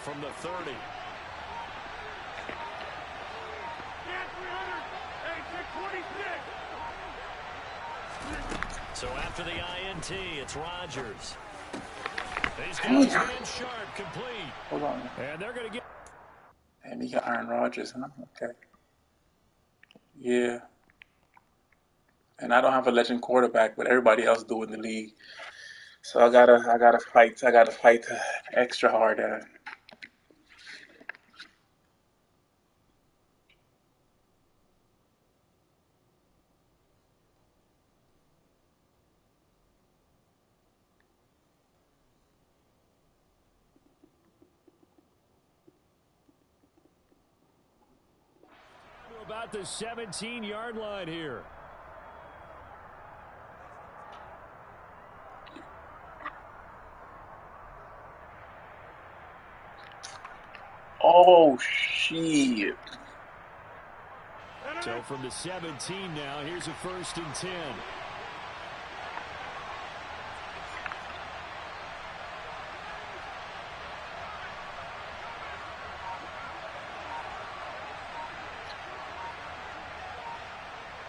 from the 30. So after the INT, it's Rodgers. He's got his hand sharp, complete. Hold on. And they're going to get... And he got Aaron Rodgers, huh? Okay. Yeah. And I don't have a legend quarterback, but everybody else do in the league. So I gotta fight extra hard. About the 17-yard line here. Oh, shit. So from the 17 now, here's a 1st and 10.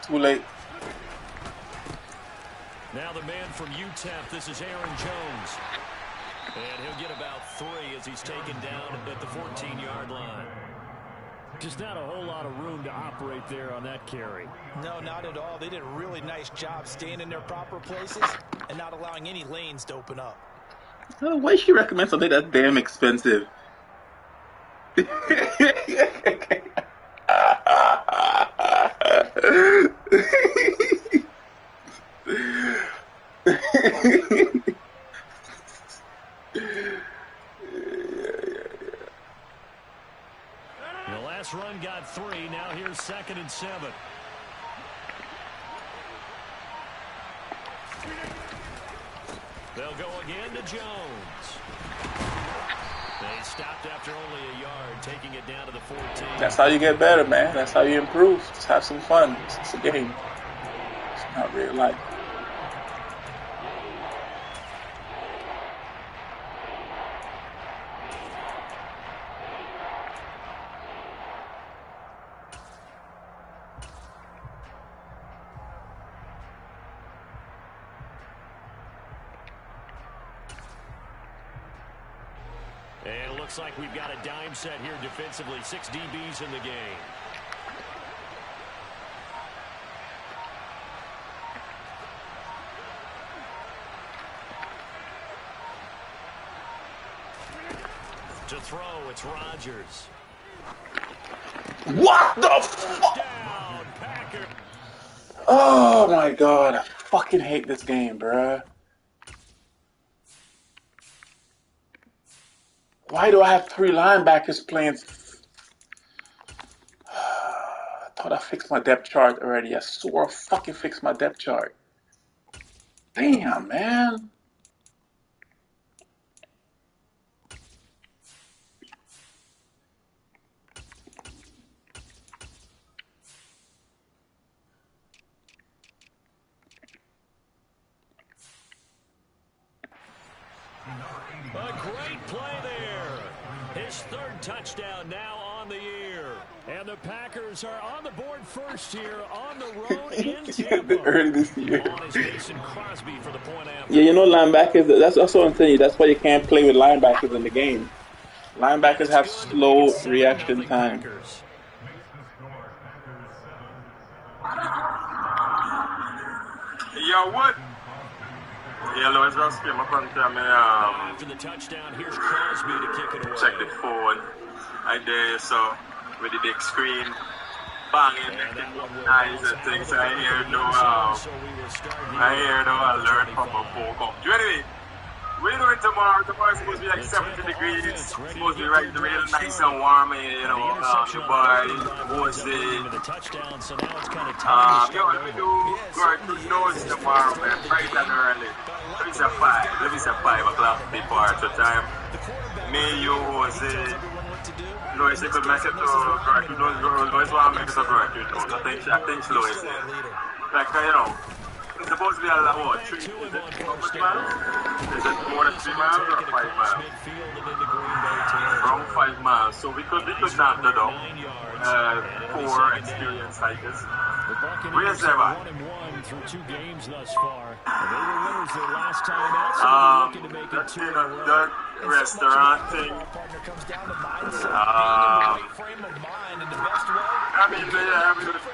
Too late. Now the man from UTEP, this is Aaron Jones. And he'll get about 3 as he's taken down at the 14-yard line. Just not a whole lot of room to operate there on that carry. No, not at all. They did a really nice job staying in their proper places and not allowing any lanes to open up. Why should you recommend something that's damn expensive? The last run got 3. Now here's 2nd and 7. They'll go again to Jones. They stopped after only a yard, taking it down to the 14. That's how you get better, man. That's how you improve. Just have some fun. It's a game. It's not real life. And it looks like we've got a dime set here defensively. 6 DBs in the game. To throw, it's Rodgers. What the fuck? Oh my god, I fucking hate this game, bruh. Why do I have 3 linebackers playing? I thought I fixed my depth chart already. I swore I fucking fixed my depth chart. Damn, man. A great play there. His 3rd touchdown now on the year. And the Packers are on the board first here on the road in Tampa. Early this year. On is Mason Crosby for the point after. Yeah, you know linebackers, that's what I'm telling you. That's why you can't play with linebackers in the game. Linebackers have slow reaction time. Yo, what? Yeah, Louis Rusky, I'm going to after the touchdown, here's Crosby to kick it away. Check the phone. I dare so with the big screen banging, nice and things. I hear no alert from a phone come. Anyway, we're doing tomorrow. Tomorrow's supposed to be like 70 degrees. It's supposed to be right, real nice and warm. You know, the bar, what's the yo, let me do good nose tomorrow, man. Bright and early. Let me say 5 o'clock before the time. May you was Lois could mess it to correct. Lois want to make it so correct. I think Lois like, you know, it's supposed to be a lot more. 3 miles? Is it more than 3 miles or 5 miles? From 5 miles, so we could knock that up. 4 experienced hikers. The Buccaneers are 1-1 through 2 games thus far. They were winners their last time out, so they're looking to make it 2 in a row. The restaurant thing. I mean,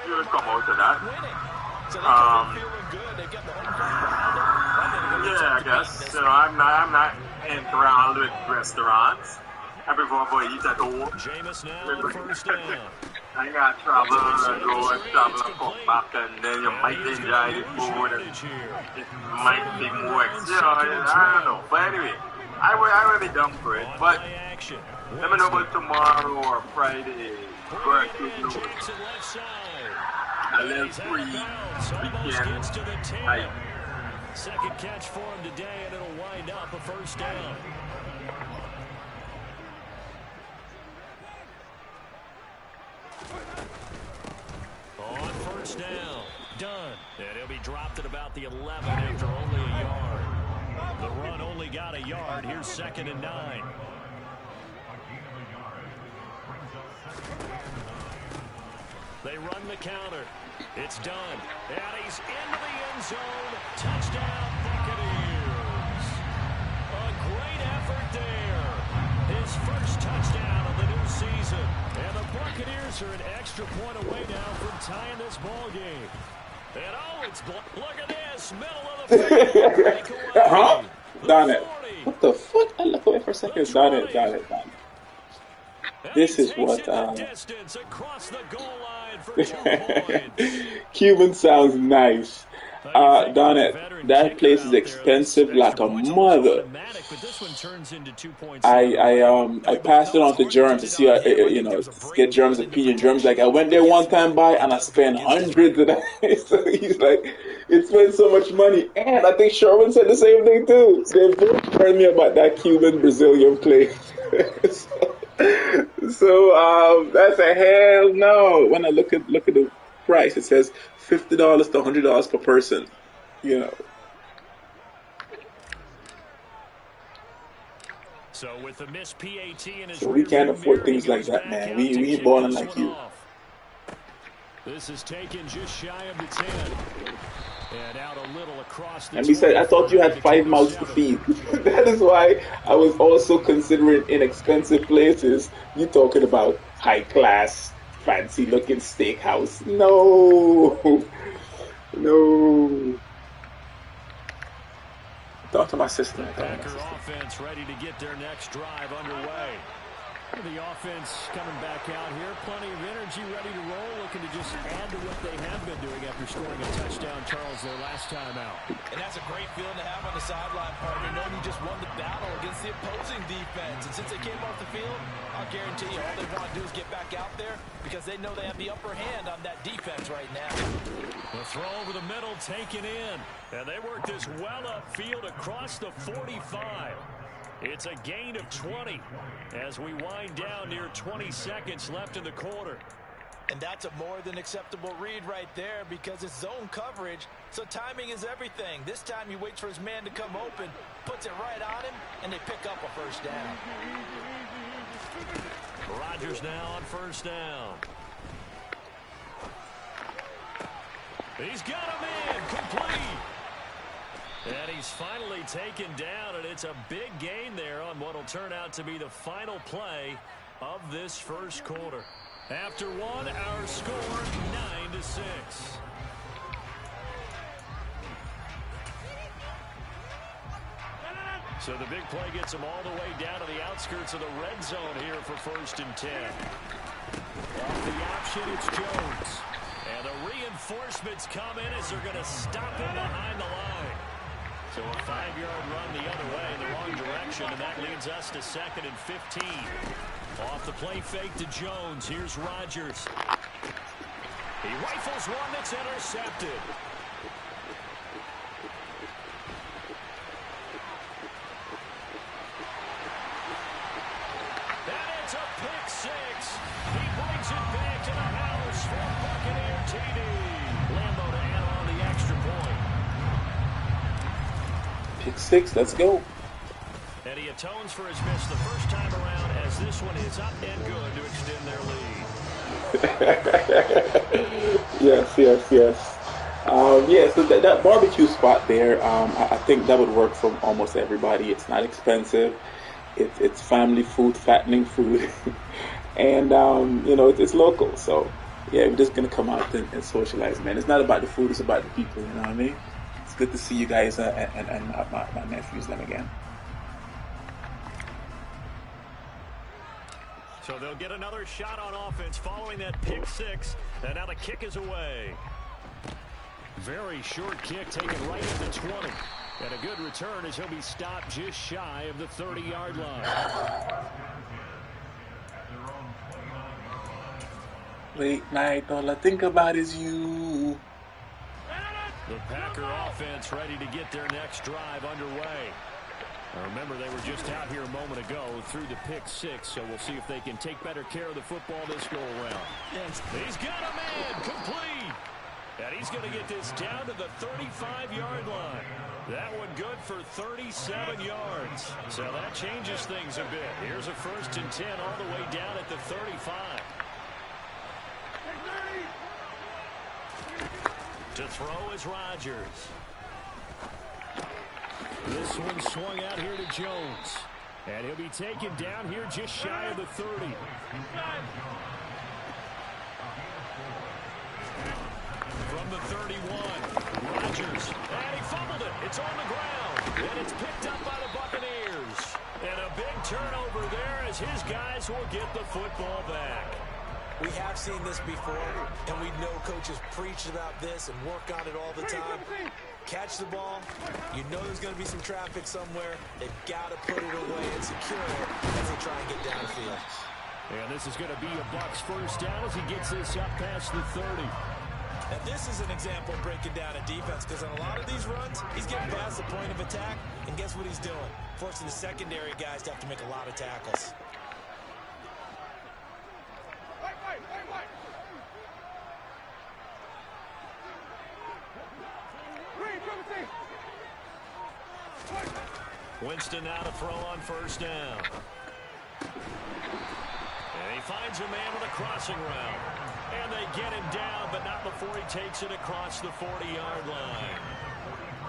you'll come out of that. Yeah, I guess. So I'm not enthralled with restaurants. I prefer to eat at home. Jameis now on first down. I got travel and go and travel and come back, and then you might enjoy the food. And it might be more, I don't know. But anyway, I will be done for it. But let me know about tomorrow or Friday. Going to do a little free weekend hike. Second catch for him today, and it'll wind up a first down. On first down, done. And he'll be dropped at about the 11 after only a yard. The run only got a yard. Here's 2nd and 9. They run the counter. It's done. And he's into the end zone. Touchdown, Buccaneers. A great effort there. His first touchdown of the new season. And the Buccaneers are an extra point away now from tying this ball game. And it's look at this. Middle of the field. Huh? Done it. What the fuck? I look away for a second. Done it. This is what Cuban sounds nice. Darn it, that place is expensive like a mother. I passed it on to Germs to see, get Germs' opinion. Germs like, I went there one time by and I spent hundreds of dollars. So he's like, it spent so much money. And I think Sherman said the same thing too. They both told me about that Cuban Brazilian place. So that's a hell no. When I look at the price, it says $50 to $100 per person. So with the missed PAT in his we can't afford things like that, man. We ain't balling like you. This is taken just shy of the 10. And out a little across the. And besides, I thought you had 5 mouths to feed. That is why I was also considering inexpensive places. You talking about high class, fancy looking steakhouse? No. Talk to my sister. Packer offense ready to get their next drive underway. The offense coming back out here, plenty of energy, ready to roll, looking to just add to what they have been doing after scoring a touchdown, Charles, their last time out. And that's a great feeling to have on the sideline, partner, knowing you just won the battle against the opposing defense. And since they came off the field, I'll guarantee you all they want to do is get back out there because they know they have the upper hand on that defense right now. The throw over the middle taken in, and they work this well upfield across the 45. It's a gain of 20 as we wind down near 20 seconds left in the quarter. And that's a more than acceptable read right there because it's zone coverage, so timing is everything. This time he waits for his man to come open, puts it right on him, and they pick up a first down. Rodgers now on first down. He's got him in, complete. And he's finally taken down, and it's a big gain there on what will turn out to be the final play of this first quarter. After one, our score 9-6. So the big play gets him all the way down to the outskirts of the red zone here for 1st and 10. Off the option, it's Jones. And the reinforcements come in as they're going to stop him behind the line. So a 5-yard run the other way in the wrong direction, and that leads us to 2nd and 15. Off the play fake to Jones. Here's Rodgers. He rifles one that's intercepted. And it's a pick six. He brings it back to the house for Buccaneer TD. Lambo to add on the extra point. Pick six, let's go. And he atones for his miss the first time around as this one is up and good to extend their lead. Yes. Yeah, so that barbecue spot there, I think that would work for almost everybody. It's not expensive. It's family food, fattening food, and it's local. So yeah, we're just gonna come out and socialize, man. It's not about the food; it's about the people. You know what I mean? It's good to see you guys and my nephews them again. So they'll get another shot on offense following that pick six, and now the kick is away. Very short kick taken right at the 20. And a good return as he'll be stopped just shy of the 30-yard line. Late night, all I think about is you. The Packer offense ready to get their next drive underway. Now remember, they were just out here a moment ago through the pick six, so we'll see if they can take better care of the football this go-around. He's got a man complete. And he's going to get this down to the 35-yard line. That one good for 37 yards. So that changes things a bit. Here's a 1st and 10 all the way down at the 35. To throw is Rodgers. This one swung out here to Jones. And he'll be taken down here just shy of the 30. From the 31, Rodgers, and he fumbled it. It's on the ground, and it's picked up by the Buccaneers. And a big turnover there as his guys will get the football back. We have seen this before, and we know coaches preach about this and work on it all the time. Catch the ball. You know there's going to be some traffic somewhere. They've got to put it away and secure it as they try and get downfield. And this is going to be a Bucs 1st down as he gets this up past the 30. And this is an example of breaking down a defense, because on a lot of these runs, he's getting past the point of attack, and guess what he's doing? Forcing the secondary guys to have to make a lot of tackles. Winston now to throw on 1st down. And he finds a man with a crossing route. And they get him down, but not before he takes it across the 40-yard line.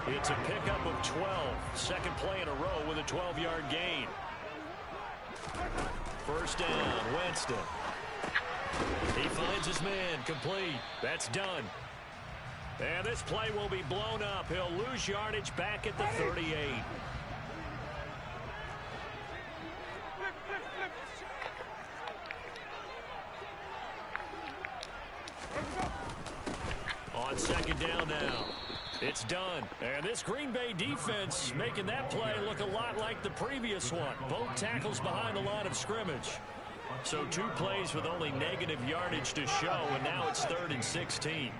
It's a pickup of 12. Second play in a row with a 12-yard gain. 1st down, Winston. He finds his man, complete. That's done. And this play will be blown up. He'll lose yardage back at the 38. On 2nd down now. It's done. And this Green Bay defense making that play look a lot like the previous one. Both tackles behind the line of scrimmage. So 2 plays with only negative yardage to show, and now it's 3rd and 16.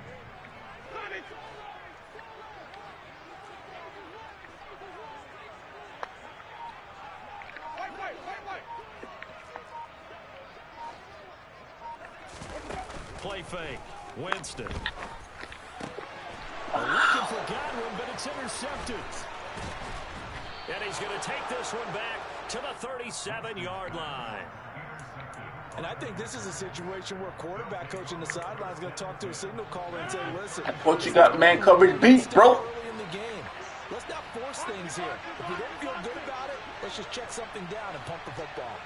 Play fake. Winston. Looking for Godwin, but it's intercepted. And he's going to take this one back to the 37-yard line. And I think this is a situation where quarterback coach in the sideline is going to talk to a signal caller and say, listen, What you got, man? Coverage beat, bro. early in the game. Let's not force things here. If we don't feel good about it, let's just check something down and pump the football.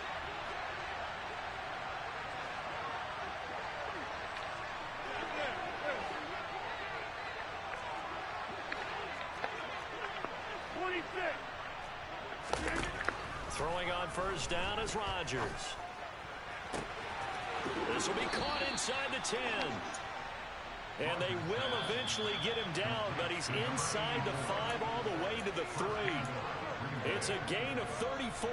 Throwing on 1st down is Rodgers. This will be caught inside the 10. And they will eventually get him down, but he's inside the 5 all the way to the 3. It's a gain of 34.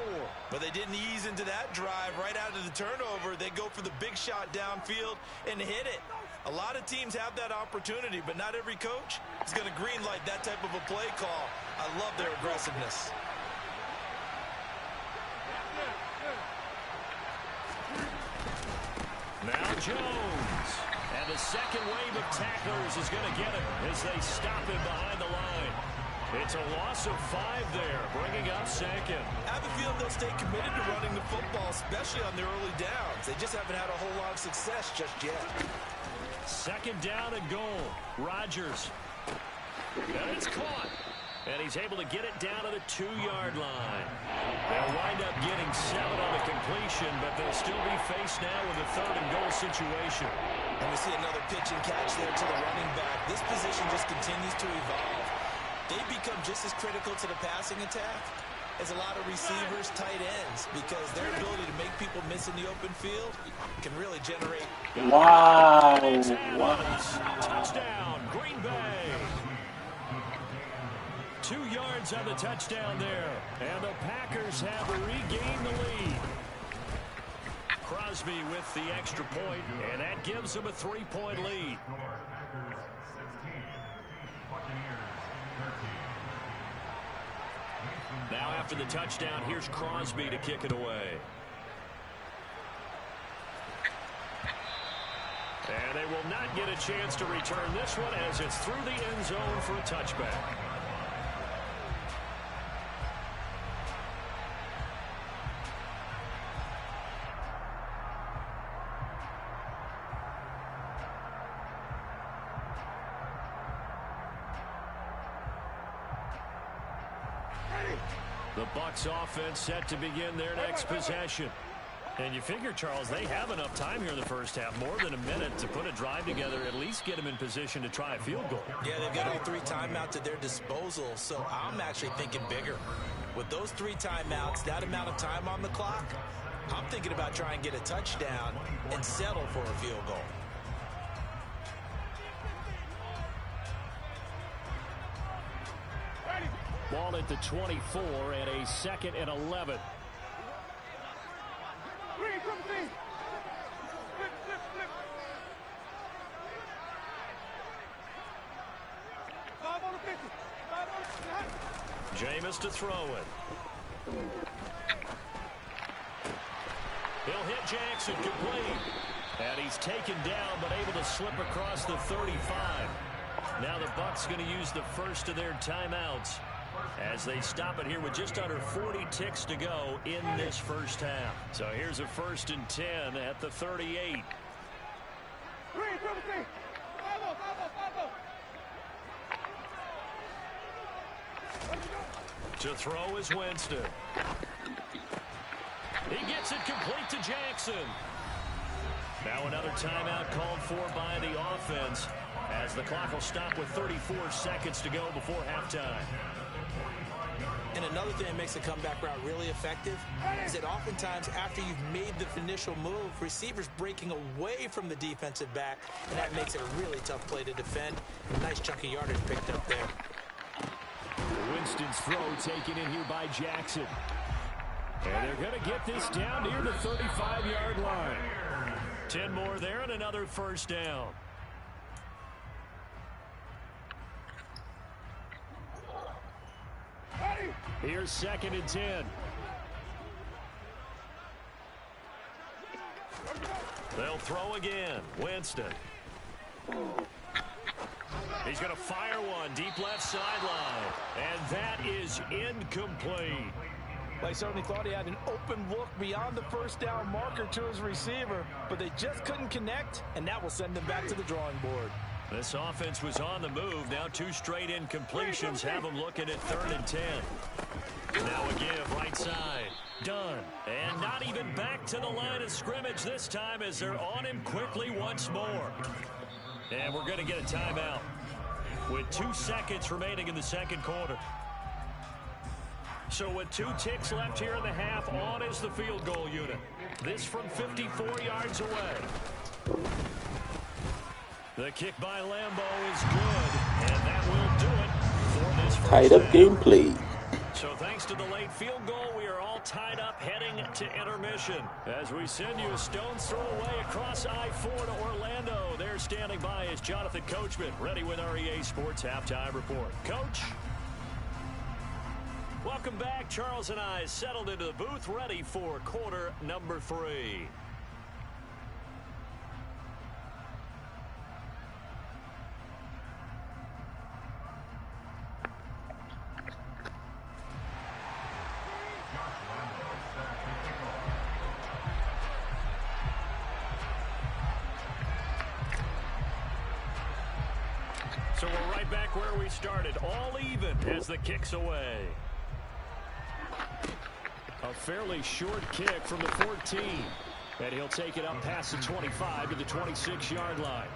But they didn't ease into that drive right out of the turnover. They go for the big shot downfield and hit it. A lot of teams have that opportunity, but not every coach is going to green light that type of a play call. I love their aggressiveness. Now Jones. And the second wave of tacklers is going to get him as they stop him behind the line. It's a loss of 5 there, bringing up second. I have a feeling they'll stay committed to running the football, especially on their early downs. They just haven't had a whole lot of success just yet. Second down and goal. Rodgers. And it's caught. And he's able to get it down to the 2-yard line. They'll wind up getting 7 on the completion, but they'll still be faced now with a 3rd and goal situation. And we see another pitch and catch there to the running back. This position just continues to evolve. They become just as critical to the passing attack as a lot of receivers, tight ends, because their ability to make people miss in the open field can really generate. Wow. Touchdown, Green Bay. 2 yards on the touchdown there. And the Packers have regained the lead. Crosby with the extra point, and that gives them a 3-point lead. Now after the touchdown, here's Crosby to kick it away. And they will not get a chance to return this one as it's through the end zone for a touchback. The Bucs offense set to begin their next possession. And you figure, Charles, they have enough time here in the first half, more than a minute, to put a drive together, at least get them in position to try a field goal. Yeah, they've got all 3 timeouts at their disposal, so I'm actually thinking bigger. With those 3 timeouts, that amount of time on the clock, I'm thinking about trying to get a touchdown and settle for a field goal. Ball at the 24 and a 2nd and 11. Jameis to throw it. He'll hit Jackson complete. And he's taken down but able to slip across the 35. Now the Bucs going to use the first of their timeouts as they stop it here with just under 40 ticks to go in this first half. So here's a 1st and 10 at the 38. To throw is Winston. He gets it complete to Jackson. Now another timeout called for by the offense as the clock will stop with 34 seconds to go before halftime. And another thing that makes a comeback route really effective is that oftentimes after you've made the initial move, receivers breaking away from the defensive back, and that makes it a really tough play to defend. Nice chunk of yardage picked up there. Winston's throw taken in here by Jackson. And they're going to get this down near the 35-yard line. 10 more there and another first down. Here's 2nd and 10. They'll throw again. Winston. He's going to fire one deep left sideline. And that is incomplete. They certainly thought he had an open look beyond the first down marker to his receiver, but they just couldn't connect, and that will send them back to the drawing board. This offense was on the move. Now 2 straight incompletions have them looking at 3rd and 10. Now a give right side. Done. And not even back to the line of scrimmage this time as they're on him quickly once more. And we're going to get a timeout with 2 seconds remaining in the second quarter. So with 2 ticks left here in the half, on is the field goal unit. This from 54 yards away. The kick by Lambeau is good, and that will do it for this first Tied up half. game played. So thanks to the late field goal, we are all tied up heading to intermission. As we send you a stone's throw away across I-4 to Orlando. There standing by is Jonathan Coachman, ready with our EA Sports Halftime Report. Coach? Welcome back. Charles and I settled into the booth, ready for quarter number 3. So we're right back where we started, all even as the kick's away. A fairly short kick from the 14. And he'll take it up past the 25 to the 26-yard line.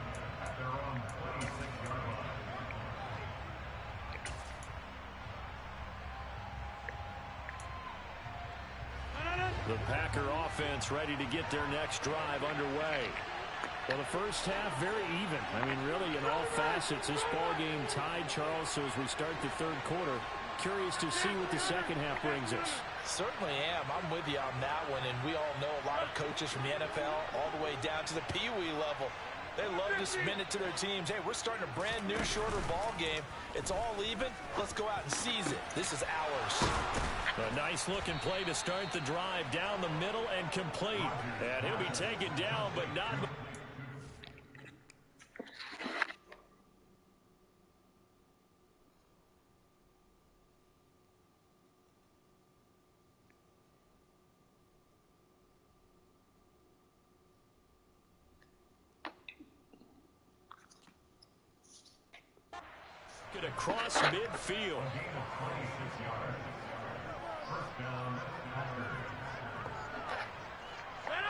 The Packer offense ready to get their next drive underway. Well, the first half, very even. I mean, really, in all facets, this ball game tied, Charles. So as we start the third quarter, curious to see what the second half brings us. Certainly am. I'm with you on that one. And we all know a lot of coaches from the NFL all the way down to the Pee Wee level. They love to submit it to their teams. Hey, we're starting a brand new, shorter ball game. It's all even. Let's go out and seize it. This is ours. A nice-looking play to start the drive down the middle and complete. And he'll be taken down, but not... across midfield.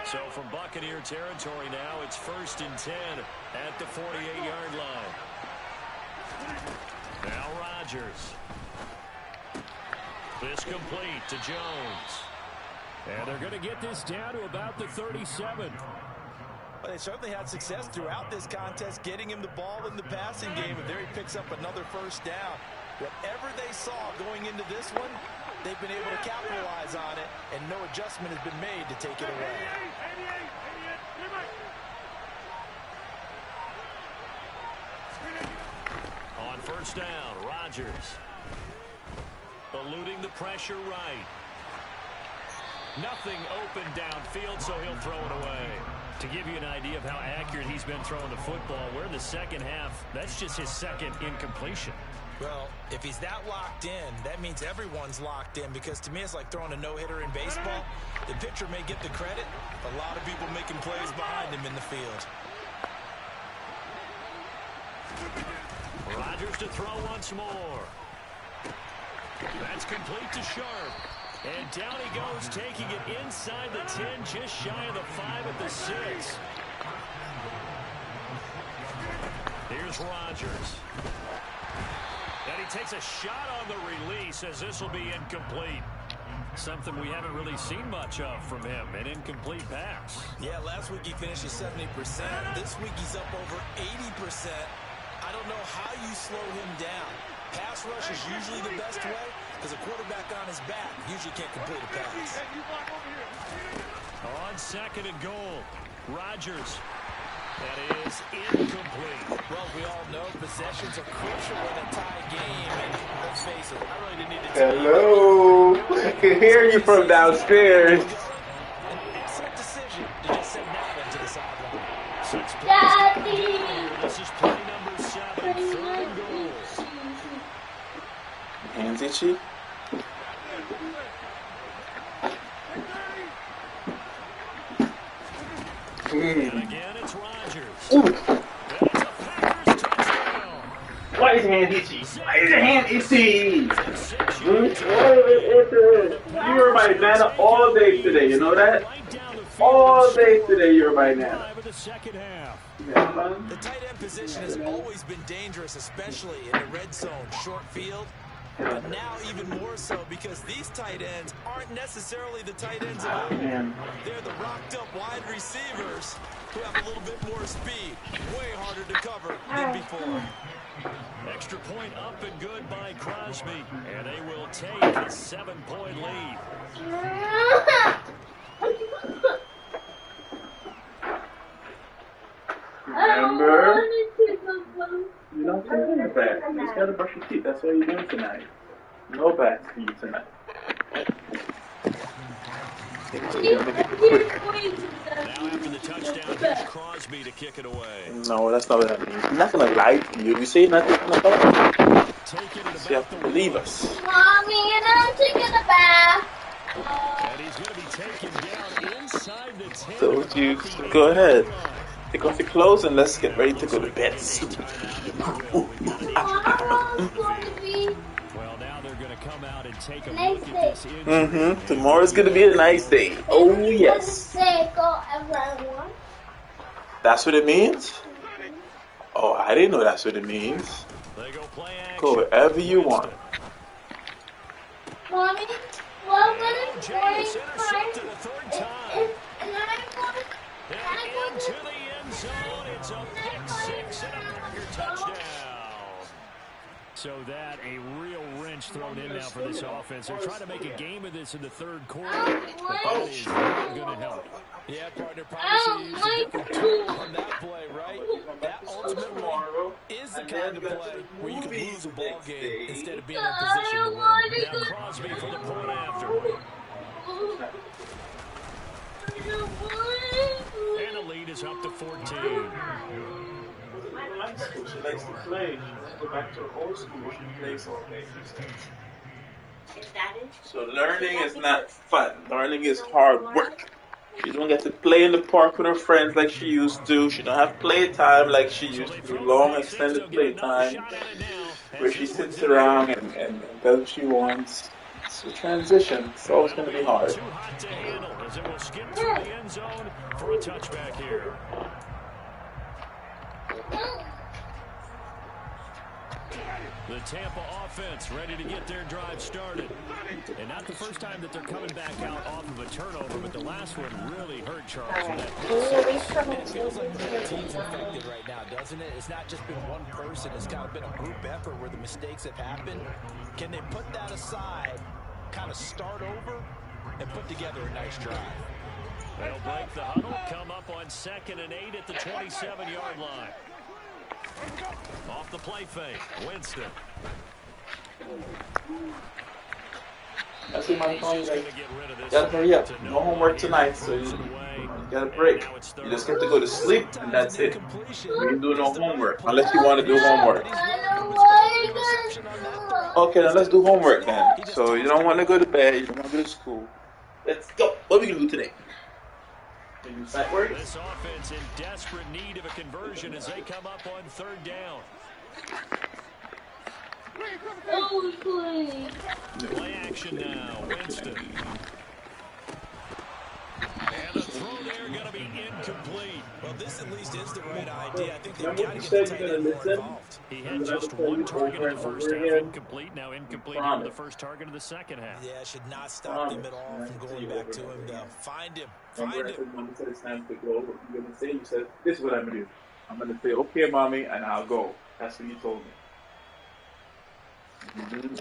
So from Buccaneer territory now, it's 1st and 10 at the 48-yard line. Now Rodgers. This complete to Jones. And they're going to get this down to about the 37. Well, they certainly had success throughout this contest, getting him the ball in the passing game, and there he picks up another first down. Whatever they saw going into this one, they've been able to capitalize on it, and no adjustment has been made to take it away. On first down, Rodgers. Eluding the pressure right. Nothing open downfield, so he'll throw it away. To give you an idea of how accurate he's been throwing the football, we're in the second half. That's just his second incompletion. Well, if he's that locked in, that means everyone's locked in, because to me it's like throwing a no-hitter in baseball. The pitcher may get the credit, a lot of people making plays behind him in the field. Rodgers to throw once more. That's complete to Sharp. And down he goes, taking it inside the 10, just shy of the 5 at the 6. Here's Rodgers. And he takes a shot on the release, as this will be incomplete. Something we haven't really seen much of from him, an incomplete pass. Yeah, last week he finished at 70%. This week he's up over 80%. I don't know how you slow him down. Pass rush is usually the best way, because a quarterback on his back usually can't complete a pass. On 2nd and goal, Rodgers. That is incomplete. Well, we all know possessions are crucial in a tie game, and let's face it, I really didn't need to tell you. Hello, I can hear you from downstairs. An excellent decision to just send that one to the sideline. Daddy! This is play number 7, 3rd and goal. Hands itchy. And again, it's Rodgers. Ooh. It's a Packers touchdown. Why is your hand itchy? Why is your hand itchy? You were my banana all day today, you know that? All day today you were my banana. The tight end position has always been dangerous, especially in the red zone, short field. But now even more so, because these tight ends aren't necessarily the tight ends at all. They're the rocked up wide receivers who have a little bit more speed. Way harder to cover than before. Extra point up and good by Crosby. And they will take a 7-point lead. Remember? You don't take any bath. You just gotta brush your teeth. That's what you're doing tonight. No baths for you tonight. Now after the touchdown, here's Crosby to kick it away. No, that's not what that means. I'm not gonna lie to you. You say nothing about it. So you have to believe us. Mommy, and I'm taking a bath. And he's going to be taken down inside the 10. So you go ahead. Take off your clothes and let's get ready to go to bed soon. Tomorrow's going to be Well, now they're going to come out and take a look at this injury. Tomorrow's gonna be a nice day. Oh yes. say go everyone. That's what it means? Oh, I didn't know that's what it means. They go play action. Go wherever you want. Mommy, well, when it's James going intercepted a third time. and I'm going And into the end zone. It's a pick six and a Packer touchdown. So that a real wrench thrown in now for this offense. They're trying to make a game of this in the third quarter, but that is not going to help. Yeah, partner, probably should use a different tool on that play, right? That ultimately is the kind of play where you can lose a ball game instead of being in a position to win. Now Crosby for the point after. And the lead is up to 14. She likes to play. Go back to her old school. She plays all day. So learning is not fun. Learning is hard work. She don't get to play in the park with her friends like she used to. She don't have playtime like she used to. Long extended playtime where she sits around and does what she wants. It's a transition. It's always going to be hard. Too hot to handle as it will skip through the end zone for a touchback here. The Tampa offense ready to get their drive started. And not the first time that they're coming back out off of a turnover, but the last one really hurt Charles with that pick. It feels like the team's infected right now, doesn't it? It's not just been one person. It's kind of been a group effort where the mistakes have happened. Can they put that aside, kind of start over, and put together a nice drive? They'll break the huddle, come up on 2nd and 8 at the 27-yard line. Off the play fake, Winston. I see my phone. Gotta hurry up. No homework tonight, so you got a break. You just get to go to sleep, and that's it. You can do no homework unless you want to do homework. Okay, then let's do homework then. So you don't want to go to bed. You don't want to go to school. Let's go. What are we gonna do today? This offense in desperate need of a conversion as they come up on 3rd down. Play action now, Winston. And the throw there going to be incomplete. Well, this at least is the right idea. I think they've Remember got to you get said the tight you're end gonna more listen? involved. He had just one target in the first half, incomplete. Now incomplete on the first target of the second half. Yeah, should not stop them at all from going back to him, though. Find him. Find Remember I him. said when you said it's time to go, what you're gonna say? You said, "This is what I'm gonna do. I'm gonna say, okay, mommy, and I'll go." That's what you told me.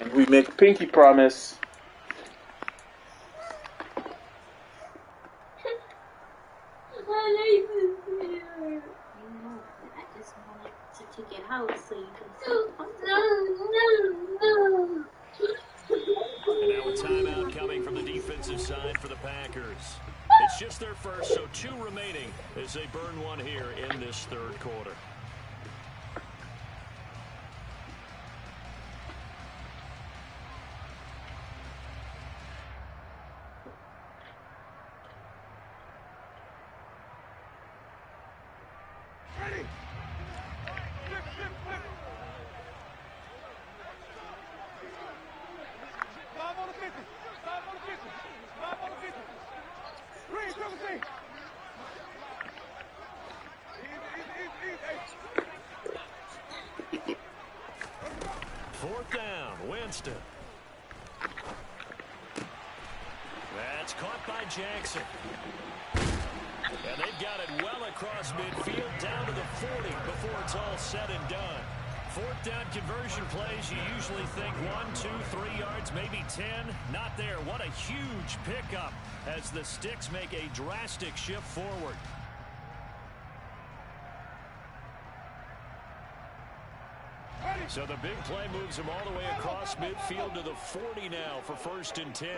And we make a pinky promise. I just wanted to take it out so you can And now a timeout coming from the defensive side for the Packers. It's just their first, so 2 remaining as they burn one here in this 3rd quarter. Fourth down, Winston. That's caught by Jackson. And they've got it well across midfield down to the 40 before it's all said and done. 4th down conversion plays, you usually think 1, 2, 3 yards, maybe 10. Not there. What a huge pickup as the Sticks make a drastic shift forward. So the big play moves him all the way across midfield to the 40 now for 1st and 10.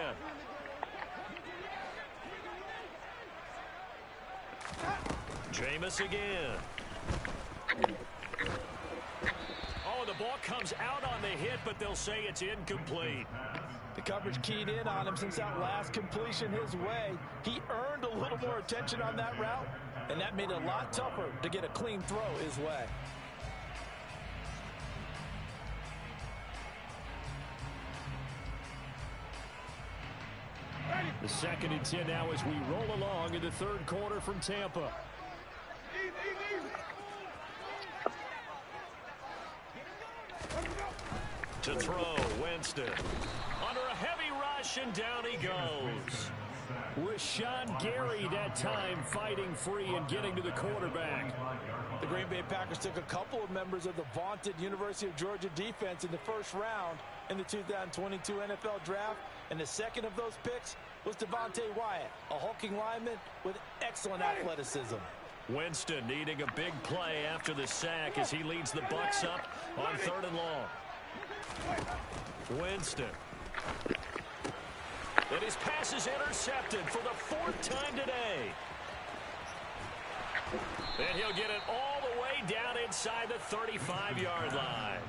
Jameis again. Oh, the ball comes out on the hit, but they'll say it's incomplete. The coverage keyed in on him since that last completion his way. He earned a little more attention on that route, and that made it a lot tougher to get a clean throw his way. The 2nd and 10 now as we roll along in the third quarter from Tampa. To throw, Winston. Under a heavy rush, and down he goes. Rashawn Gary that time fighting free and getting to the quarterback. The Green Bay Packers took a couple of members of the vaunted University of Georgia defense in the first round in the 2022 NFL Draft, and the second of those picks was Devontae Wyatt, a hulking lineman with excellent athleticism. Winston needing a big play after the sack as he leads the Bucs up on 3rd and long. Winston. And his pass is intercepted for the 4th time today. And he'll get it all the way down inside the 35-yard line.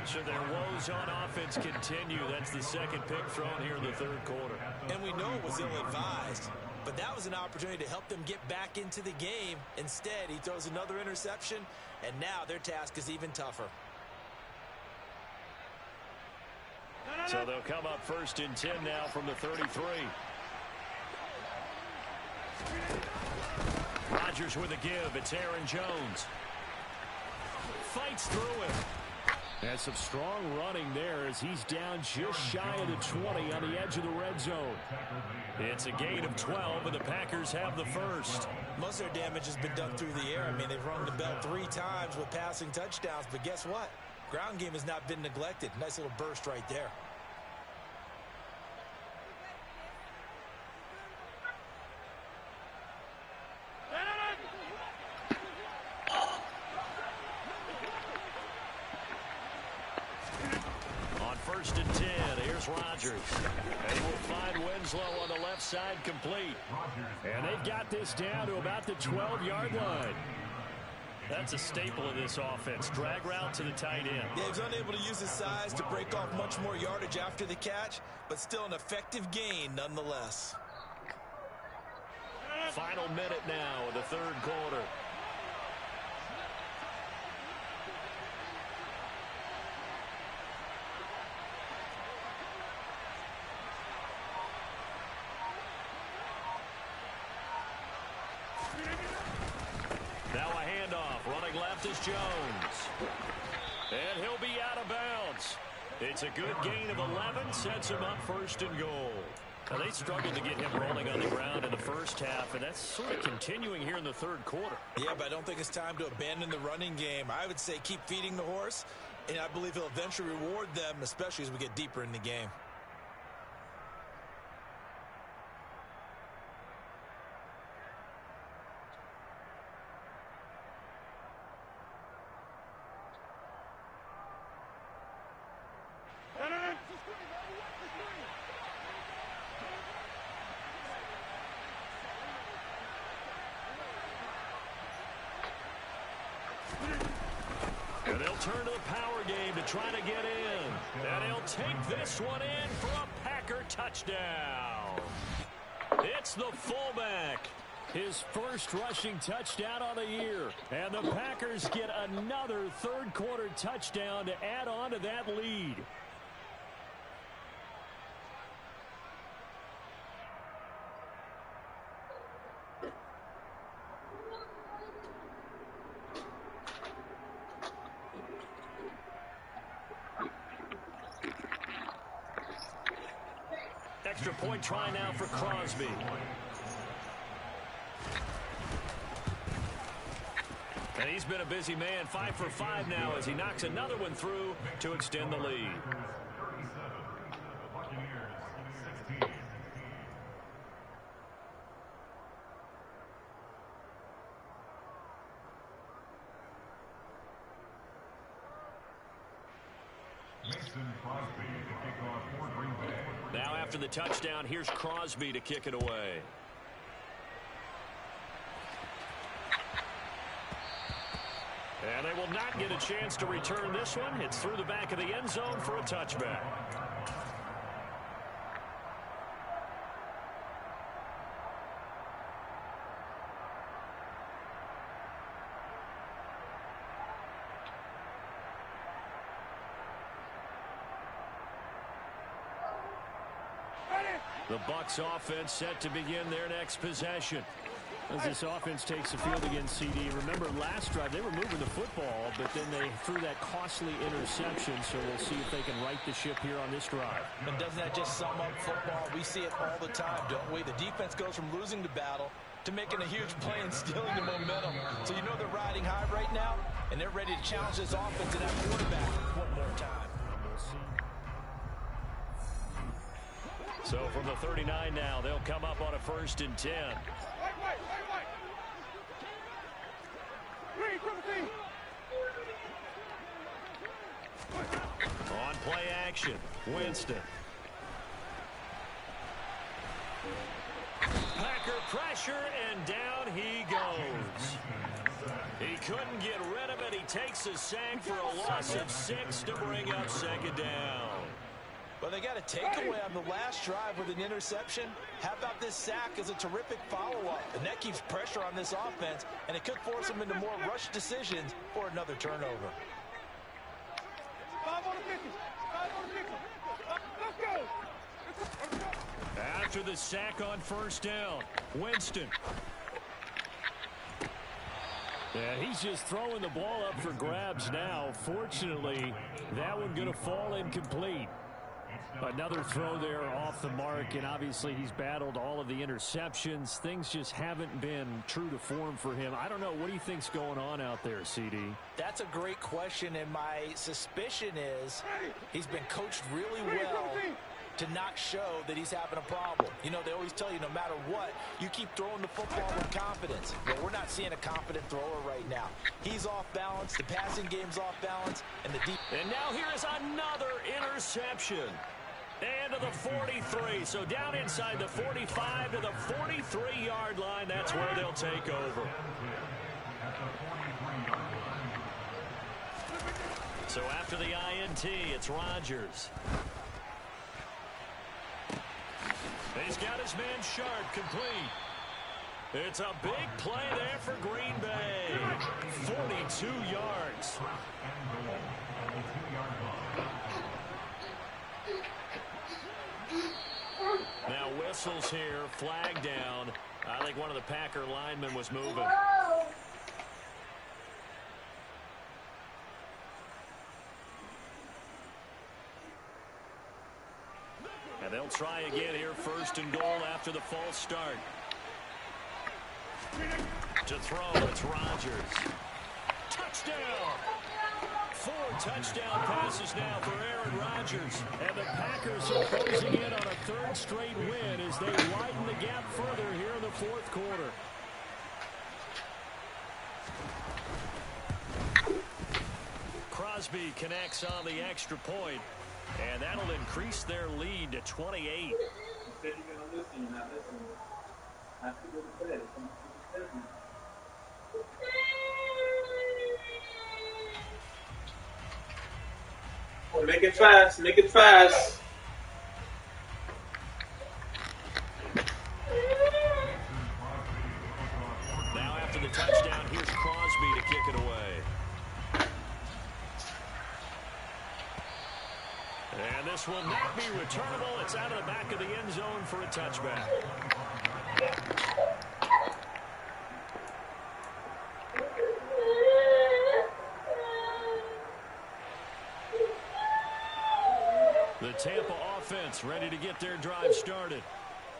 So their woes on offense continue. That's the 2nd pick thrown here in the 3rd quarter. And we know it was ill-advised, but that was an opportunity to help them get back into the game. Instead, he throws another interception, and now their task is even tougher. So they'll come up 1st and 10 now from the 33. Rodgers with a give. It's Aaron Jones. Fights through him. Has some strong running there as he's down just shy of the 20 on the edge of the red zone. It's a gain of 12, and the Packers have the first. Most of their damage has been done through the air. I mean, they've rung the bell 3 times with passing touchdowns, but guess what? Ground game has not been neglected. Nice little burst right there. On 1st and 10, here's Rodgers. And he will find Winslow on the left side complete. And they've got this down to about the 12-yard line. That's a staple of this offense. Drag route to the tight end. Yeah, he's unable to use his size to break off much more yardage after the catch, but still an effective gain nonetheless. Final minute now of the 3rd quarter. Now a handoff. Running left is Jones. And he'll be out of bounds. It's a good gain of 11. Sets him up 1st and goal. Now they struggled to get him rolling on the ground in the first half, and that's sort of continuing here in the 3rd quarter. Yeah, but I don't think it's time to abandon the running game. I would say keep feeding the horse, and I believe he'll eventually reward them, especially as we get deeper in the game. And they'll turn to the power game to try to get in. And he'll take this one in for a Packer touchdown. It's the fullback. His first rushing touchdown on the year. And the Packers get another 3rd quarter touchdown to add on to that lead. Extra point try now for Crosby. And he's been a busy man, 5 for 5 now as he knocks another one through to extend the lead. Now after the touchdown, here's Crosby to kick it away. And they will not get a chance to return this one. It's through the back of the end zone for a touchback. The Bucs offense set to begin their next possession. As this offense takes the field against CD. Remember last drive they were moving the football, but then they threw that costly interception, so we'll see if they can right the ship here on this drive. And doesn't that just sum up football? We see it all the time, don't we? The defense goes from losing the battle to making a huge play and stealing the momentum. So you know they're riding high right now, and they're ready to challenge this offense and that quarterback one more time. So from the 39 now, they'll come up on a 1st and 10. On play action, Winston. Packer pressure, and down he goes. He couldn't get rid of it. He takes a sack for a loss of 6 to bring up 2nd down. Well, they got a takeaway on the last drive with an interception. How about this sack as a terrific follow-up? And that keeps pressure on this offense, and it could force them into more rush decisions or another turnover. After the sack on 1st down, Winston. Yeah, he's just throwing the ball up for grabs now. Fortunately, that one going to fall incomplete. Another throw there off the mark, and obviously he's battled all of the interceptions. Things just haven't been true to form for him. I don't know. What do you think's going on out there, CD? That's a great question, and my suspicion is he's been coached really well to not show that he's having a problem. You know, they always tell you no matter what, you keep throwing the football with confidence. But we're not seeing a confident thrower right now. He's off balance, the passing game's off balance, and the deep. And now here is another interception. And to the 43. So down inside the 45 to the 43-yard line. That's where they'll take over. So after the INT, it's Rodgers. He's got his man Sharp complete. It's a big play there for Green Bay. 42 yards. Now whistles here, flag down. I think one of the Packer linemen was moving. And they'll try again here, 1st and goal after the false start. To throw, it's Rodgers. Touchdown! 4 touchdown passes now for Aaron Rodgers. And the Packers are closing in on a 3rd straight win as they widen the gap further here in the 4th quarter. Crosby connects on the extra point, and that'll increase their lead to 28. You said you're going to listen, you're not listening. I see what you said. Oh, make it fast, make it fast. Now after the touchdown, here's Crosby to kick it away. And this will not be returnable. It's out of the back of the end zone for a touchback. The Tampa offense ready to get their drive started.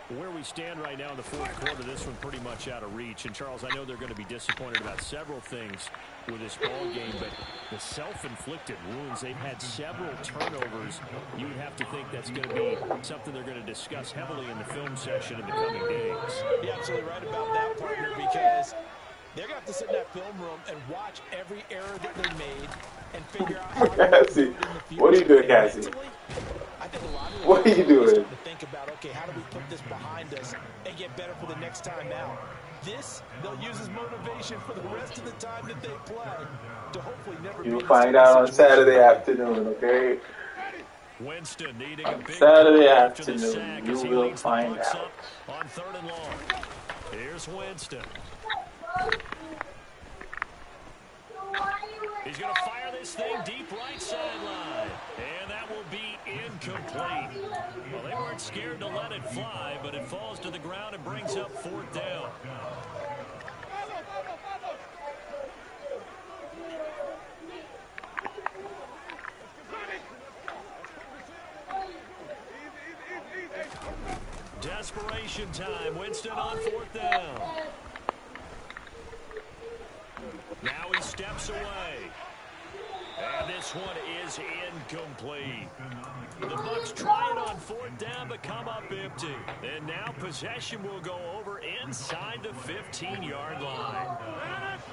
Where we stand right now in the 4th quarter, this one pretty much out of reach. And, Charles, I know they're going to be disappointed about several things with this ball game, but the self-inflicted wounds, they've had several turnovers. You would have to think that's going to be something they're going to discuss heavily in the film session in the coming days. You're absolutely right about that, partner, because they're going to have to sit in that film room and watch every error that they made and figure out how to Cassie, in the future. what are you doing, Cassie? I think a lot of What are you doing? To think about, okay, how do we put this behind us and get better for the next time out? This, they'll use as motivation for the rest of the time that they play to hopefully never be You'll in find this out on situation. Saturday afternoon, okay? Winston needing a big Saturday play after the afternoon, sack you as he will leads the find Bucs out. up on 3rd and long. Here's Winston. He's going to fire this thing deep right sideline. And that will be incomplete. Well, they weren't scared to let it fly, but it falls to the ground and brings up 4th down. Desperation time. Winston on 4th down. Now he steps away. And this one is incomplete. The Bucs try it on 4th down, but come up empty. And now possession will go over inside the 15-yard line.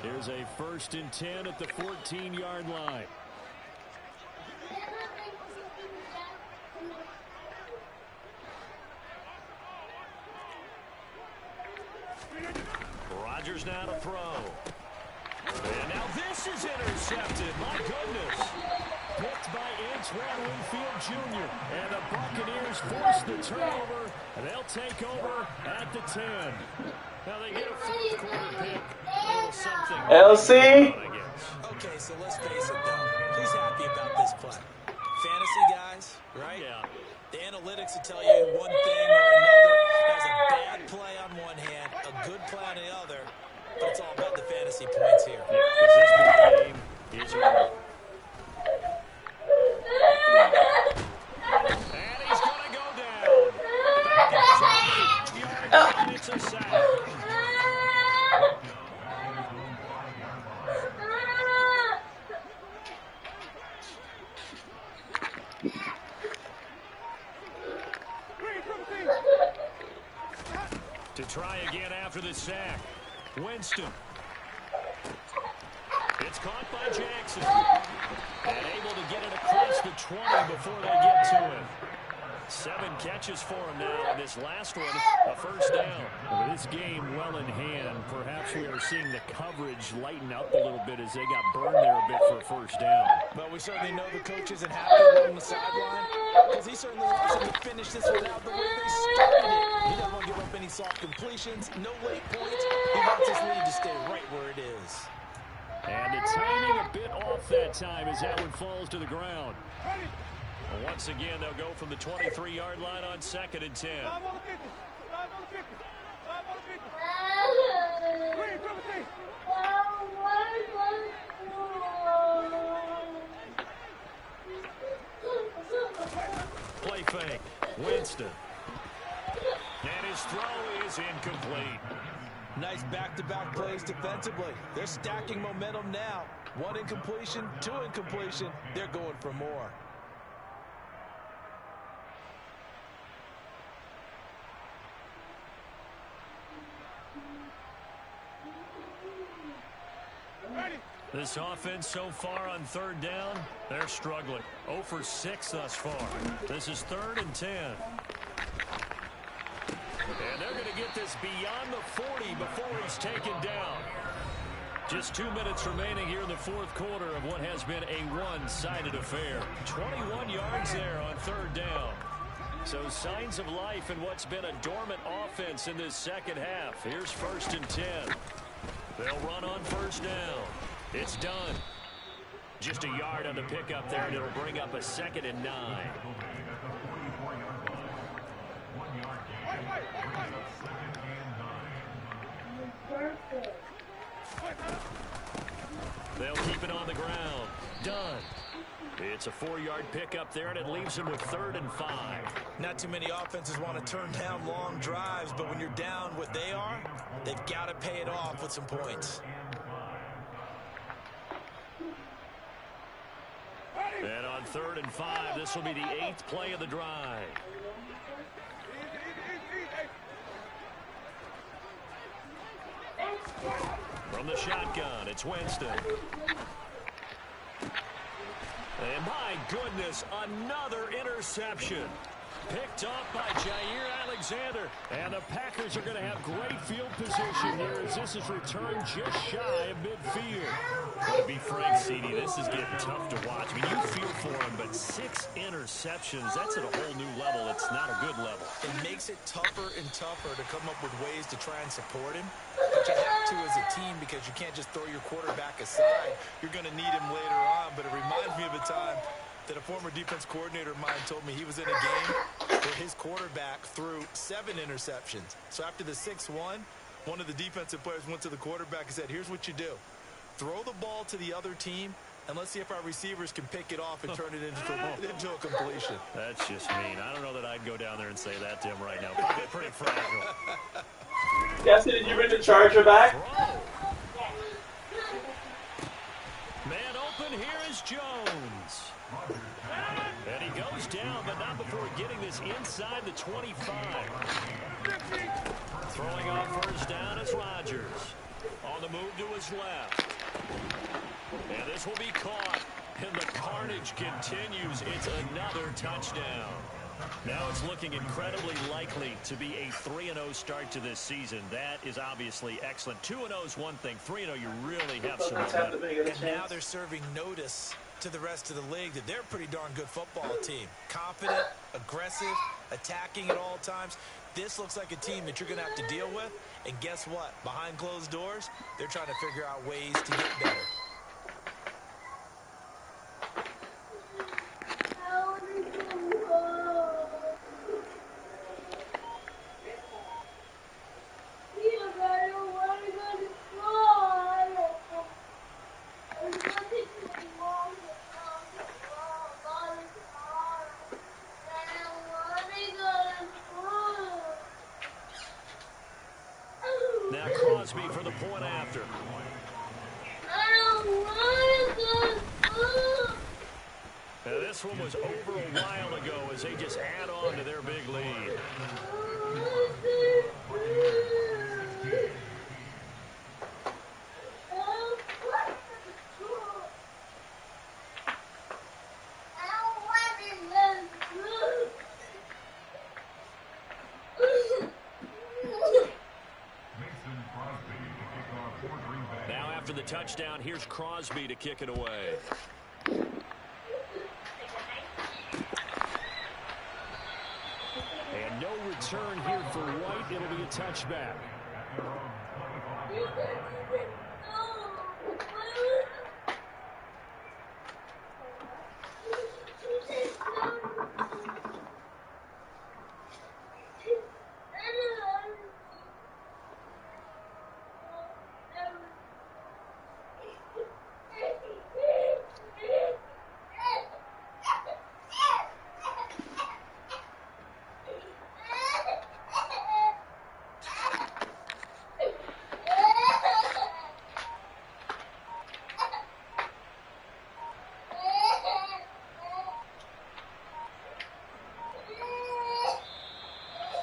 Here's a 1st and 10 at the 14-yard line. Rodgers now to throw. And now this is intercepted. My goodness. Picked by Antoine Winfield Jr. And the Buccaneers force the turnover. And they'll take over at the 10. Now they get a 4th quarter pick. A little something. LC? Okay, so let's face it, though. Who's happy about this play? Fantasy guys, right? Yeah. The analytics will tell you one thing or another. There's a bad play on one hand, a good play on the other. But it's all about the fantasy points here. Yeah, because this game is over. And he's going to go down. Back inside. And it's a sack. To try again after the sack. Winston. It's caught by Jackson. And able to get it across the 20 before they get to him. 7 catches for him now. And this last one, a 1st down. With this game well in hand, perhaps we are seeing the coverage lighten up a little bit as they got burned there a bit for a 1st down. But we certainly know the coach isn't happy along the sideline because he certainly wants them to finish this one out the way they started it. He doesn't want to give up any soft completions, no late points. He wants his lead to stay right where it is. And the timing a bit off that time as that one falls to the ground. Well, once again, they'll go from the 23-yard line on 2nd and 10. Play fake. Winston. And his throw is incomplete. Nice back-to-back plays defensively. They're stacking momentum now. 1 incompletion, 2 incompletion. They're going for more. This offense so far on 3rd down, they're struggling. 0 for 6 thus far. This is 3rd and 10. And they're going to get this beyond the 40 before he's taken down. Just 2 minutes remaining here in the 4th quarter of what has been a one-sided affair. 21 yards there on 3rd down. So signs of life in what's been a dormant offense in this second half. Here's 1st and 10. They'll run on 1st down. It's done. Just a yard on the pickup there, and it'll bring up a 2nd and 9. They'll keep it on the ground. Done. It's a 4-yard pickup there, and it leaves them with 3rd and 5. Not too many offenses want to turn down long drives, but when you're down what they are, they've got to pay it off with some points. And on 3rd and 5, this will be the 8th play of the drive. From the shotgun, it's Winston. And my goodness, another interception. Picked up by Jair Alexander. And the Packers are going to have great field position here as this is returned just shy of midfield. To be frank, CD, this is getting tough to watch. I mean, you feel for him, but 6 interceptions, that's at a whole new level. It's not a good level. It makes it tougher and tougher to come up with ways to try and support him. But you have to as a team because you can't just throw your quarterback aside. You're going to need him later on. But it reminds me of a time that a former defense coordinator of mine told me he was in a game where his quarterback threw 7 interceptions. So after the 6th one of the defensive players went to the quarterback and said, here's what you do. Throw the ball to the other team, and let's see if our receivers can pick it off and turn it into a completion. That's just mean. I don't know that I'd go down there and say that to him right now. Probably pretty fragile. Cassie, did you bring the charger back? Man open, here is Jones. And he goes down, but not before getting this inside the 25. Throwing off first down is Rodgers. On the move to his left. And this will be caught. And the carnage continues. It's another touchdown. Now it's looking incredibly likely to be a 3-0 start to this season. That is obviously excellent. 2-0 is one thing. 3-0, you really have some momentum. And now they're serving notice to the rest of the league that they're a pretty darn good football team. Confident, aggressive, attacking at all times. This looks like a team that you're going to have to deal with. And guess what? Behind closed doors, they're trying to figure out ways to get better. Now Crosby for the point after. Now this one was over a while ago as they just add on to their big lead. Now after the touchdown, here's Crosby to kick it away. And no return here for White. It'll be a touchback.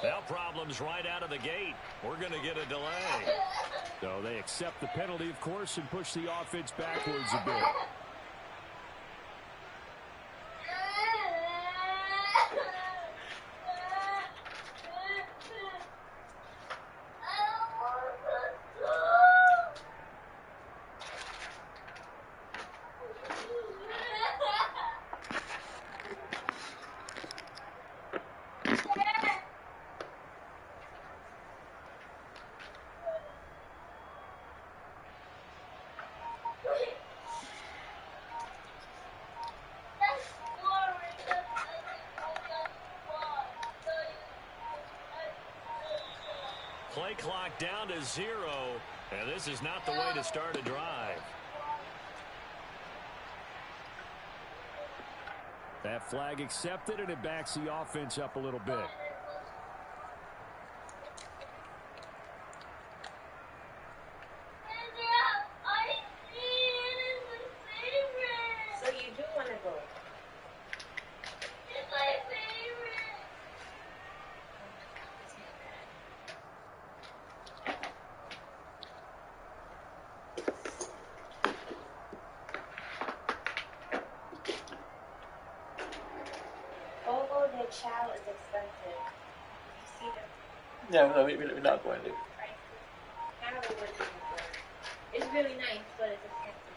Well, problems right out of the gate. We're going to get a delay. So they accept the penalty, of course, and push the offense backwards a bit. Play clock down to 0, and this is not the way to start a drive. That flag accepted, and it backs the offense up a little bit. So you do want to go? Although their child is expensive. Yeah, no, we're not going to. It's really nice, but it's expensive.